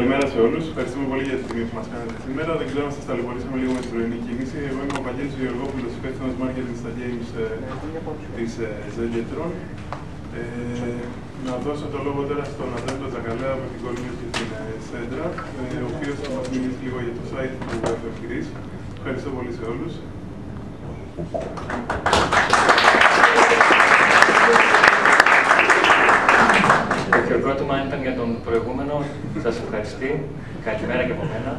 Καλημέρα σε όλους. Ευχαριστούμε πολύ για την τιμή που μας κάνετε σήμερα. Δεν ξέρω αν σας ταλαιπωρήσαμε λίγο με την πρωινή κίνηση. Εγώ είμαι ο Βαγγέλης Γεωργόπουλος, υπεύθυνος marketing στα games της Zegetron. Να δώσω το λόγο τώρα στον Αντρέα Τζακαλέα από την Κολίνη και την Σέντρα, ο οποίος θα μας μιλήσει λίγο για το site του FMGreece. Ευχαριστώ πολύ σε όλους. Το χειροκρότημα ήταν για τον προηγούμενο. Σας ευχαριστώ. Καλημέρα και από μένα.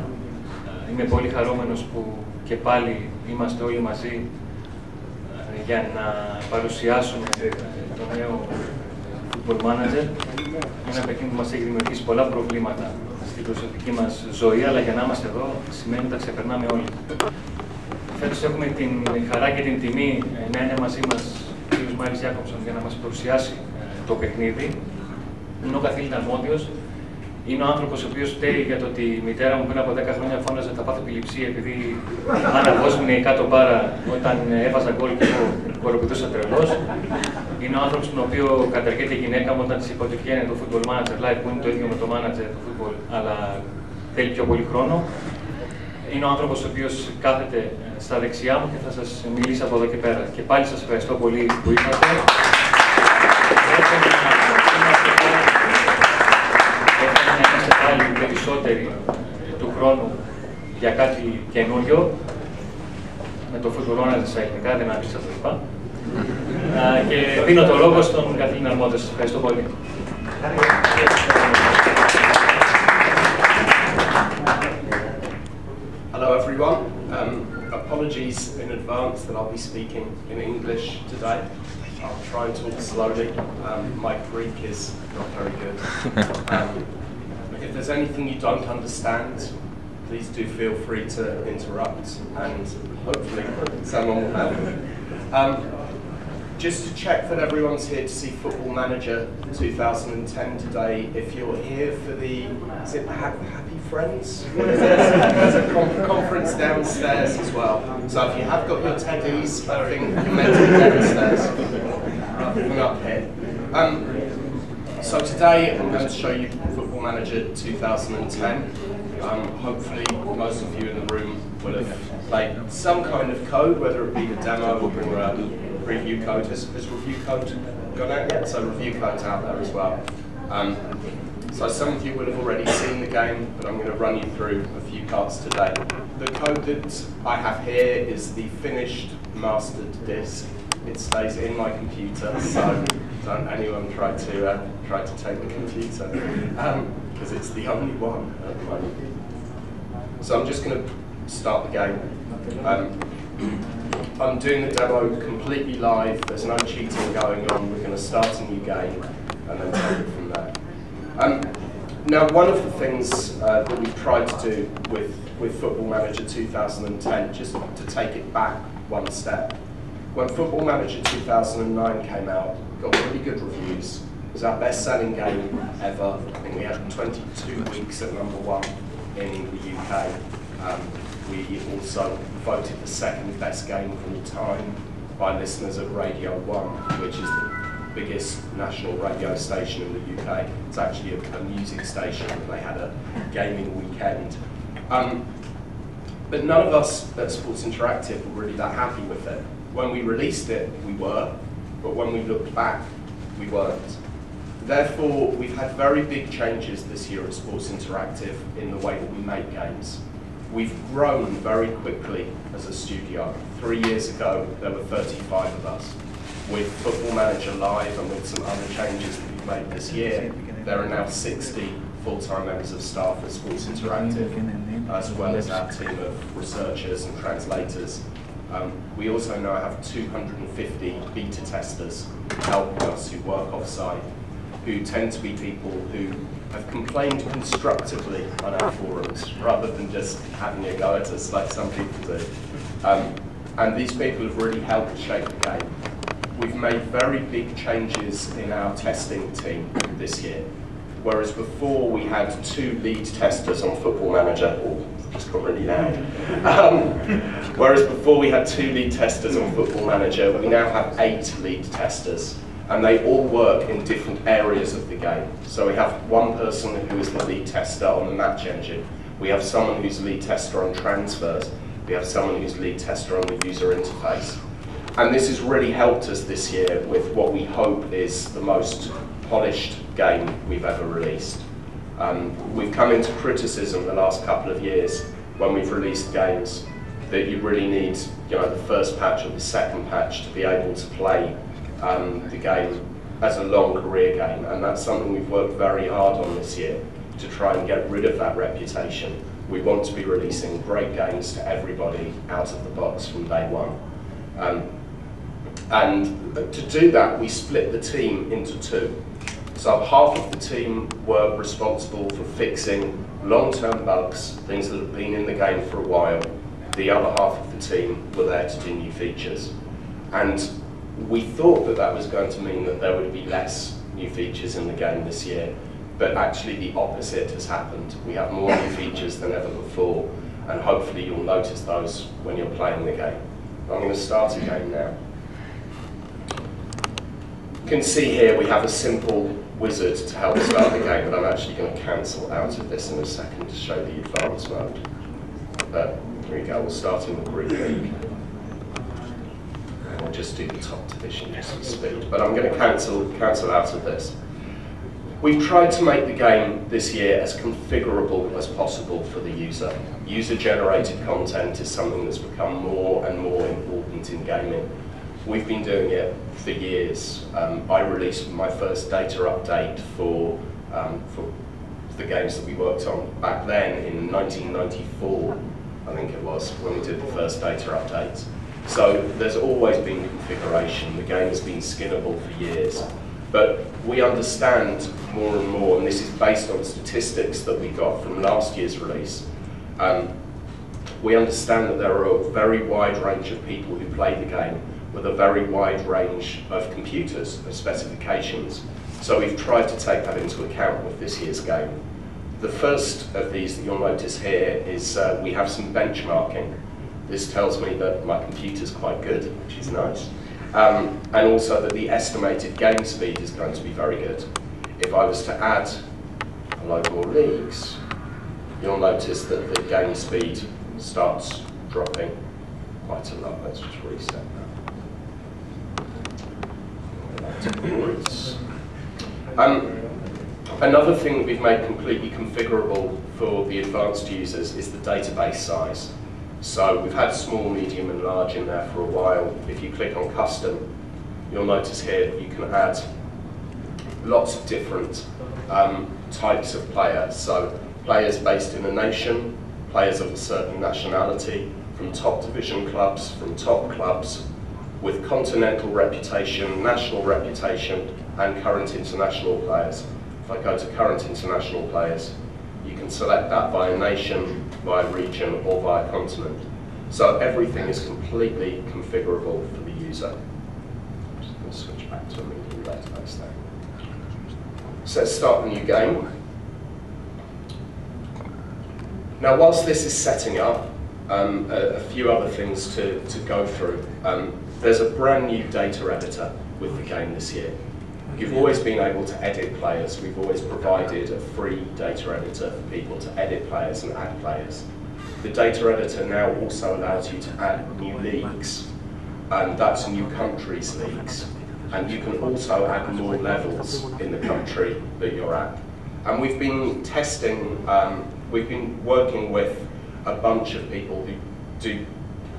Είμαι πολύ χαρούμενος που και πάλι είμαστε όλοι μαζί για να παρουσιάσουμε το νέο football manager. Ένα παιχνίδι που μας έχει δημιουργήσει πολλά προβλήματα στην προσωπική μας ζωή, αλλά για να είμαστε εδώ σημαίνει ότι τα ξεπερνάμε όλοι. Φέτος έχουμε την χαρά και την τιμή να είναι μαζί μας ο κ. Μάρις Γιάκοψον για να μας παρουσιάσει το παιχνίδι. Είναι ο καθήλυνα αρμόδιος. Είναι ο άνθρωπος ο οποίος φταίει για το ότι η μητέρα μου πριν από 10 χρόνια φώναζε θα πάθω επιληψία επειδή αναβόσμινε η κάτω μπάρα όταν έβαζα γκολ και εγώ κοροπηδούσα τρελός. Είναι ο άνθρωπος τον οποίο κατεργέται η γυναίκα μου όταν της είπε ότι βγαίνει το football manager live που είναι το ίδιο με το manager του football, αλλά θέλει πιο πολύ χρόνο. Είναι ο άνθρωπος ο οποίος κάθεται στα δεξιά μου και θα σας μιλήσει από εδώ και πέρα. Και πάλι σας ευχαριστώ πολύ που ήρθατε. Έχουμε να είμαστε πάλι περισσότεροι του χρόνου για κάτι καινούριο. Με το football manager στα ελληνικά, δεν άκουσα το είπα. Και δίνω το λόγο στον καθήλυνα αρμόδιο. Σας ευχαριστώ πολύ. Hello everyone. Apologies in advance that I'll be speaking in English today. I'll try and talk slowly. My Greek is not very good. If there's anything you don't understand, please do feel free to interrupt and hopefully someone will help. Just to check that everyone's here to see Football Manager 2010 today. If you're here for the, is it Happy Friends? There's a conference downstairs as well. So if you have got your teddies, I think you're meant to be downstairs, rather than up here. So today I'm going to show you Football Manager 2010. Hopefully most of you in the room will have played some kind of code, whether it be the demo or review code. Has review code gone out yet? So review code's out there as well. So some of you will have already seen the game, but I'm going to run you through a few parts today. The code that I have here is the finished mastered disk. It stays in my computer, so don't anyone try to take the computer, because it's the only one at the moment. So I'm just going to start the game. I'm doing the demo completely live, there's no cheating going on, we're going to start a new game and then take it from there. Now one of the things that we've tried to do with Football Manager 2010, just to take it back one step, when Football Manager 2009 came out, it got really good reviews. It was our best-selling game ever. I think we had 22 weeks at #1 in the UK. We also voted the second best game of all time by listeners at Radio 1, which is the biggest national radio station in the UK. It's actually a music station, and they had a gaming weekend. But none of us at Sports Interactive were really that happy with it. When we released it, we were, but when we looked back, we weren't. Therefore, we've had very big changes this year at Sports Interactive in the way that we make games. We've grown very quickly as a studio. 3 years ago, there were 35 of us. With Football Manager Live and with some other changes that we've made this year, there are now 60 full-time members of staff at Sports Interactive, as well as our team of researchers and translators. We also now have 250 beta testers helping us who work off-site, who tend to be people who have complained constructively on our forums, rather than just having a go at us like some people do. And these people have really helped shape the game. We've made very big changes in our testing team this year. Whereas before we had 2 lead testers on Football Manager, just got really loud. Whereas before we had 2 lead testers on Football Manager, we now have 8 lead testers. and they all work in different areas of the game. So we have one person who is the lead tester on the match engine. We have someone who's lead tester on transfers. We have someone who's lead tester on the user interface. And this has really helped us this year with what we hope is the most polished game we've ever released. We've come into criticism the last couple of years when we've released games that you really need, the first patch or the second patch to be able to play the game as a long career game, and that's something we've worked very hard on this year to try and get rid of that reputation. We want to be releasing great games to everybody out of the box from day one. And to do that, we split the team into two. So half of the team were responsible for fixing long-term bugs, things that have been in the game for a while. The other half of the team were there to do new features. And we thought that that was going to mean that there would be less new features in the game this year, but actually the opposite has happened. We have more new features than ever before, and hopefully you'll notice those when you're playing the game. I'm going to start a game now. You can see here we have a simple wizard to help start the game, but I'm actually going to cancel out of this in a second to show the advanced mode. But here we go, we'll start in the group league. And we'll just do the top division just for speed. But I'm going to cancel out of this. We've tried to make the game this year as configurable as possible for the user. User-generated content is something that's become more and more important in gaming. We've been doing it for years. I released my first data update for the games that we worked on back then in 1994, I think it was, when we did the first data updates. So there's always been configuration. The game has been skinnable for years. But we understand more and more, and this is based on statistics that we got from last year's release. We understand that there are a very wide range of people who play the game with a very wide range of computers, of specifications. So we've tried to take that into account with this year's game. The first of these that you'll notice here is we have some benchmarking. This tells me that my computer's quite good, which is nice. And also that the estimated game speed is going to be very good. If I was to add a load more leagues, you'll notice that the game speed starts dropping quite a lot. Let's just reset that. Another thing that we've made completely configurable for the advanced users is the database size. So we've had small, medium and large in there for a while. If you click on custom, you'll notice here you can add lots of different types of players. So players based in a nation, players of a certain nationality, from top division clubs, from top clubs, with continental reputation, national reputation, and current international players. If I go to current international players, you can select that via nation, via region, or via continent. So everything is completely configurable for the user. I'm just going to switch back to a medium database there. So let's start the new game. Now, whilst this is setting up, a few other things to go through. There's a brand new data editor with the game this year. You've always been able to edit players. We've always provided a free data editor for people to edit players and add players. The data editor now also allows you to add new leagues, and that's new countries' leagues. And you can also add more levels in the country that you're at. And we've been testing, we've been working with a bunch of people who do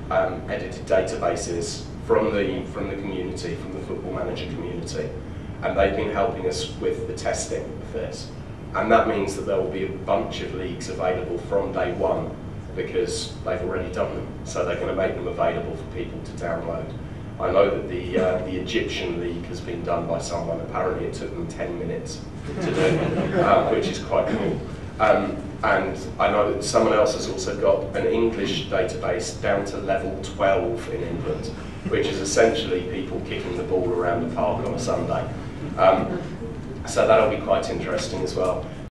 edited databases from the community, from the Football Manager community, and they've been helping us with the testing of this. And that means that there will be a bunch of leagues available from day one because they've already done them, so they're going to make them available for people to download. I know that the Egyptian league has been done by someone. Apparently it took them 10 minutes to do, which is quite cool. And I know that someone else has also got an English database down to level 12 in England, which is essentially people kicking the ball around the park on a Sunday. So that'll be quite interesting as well.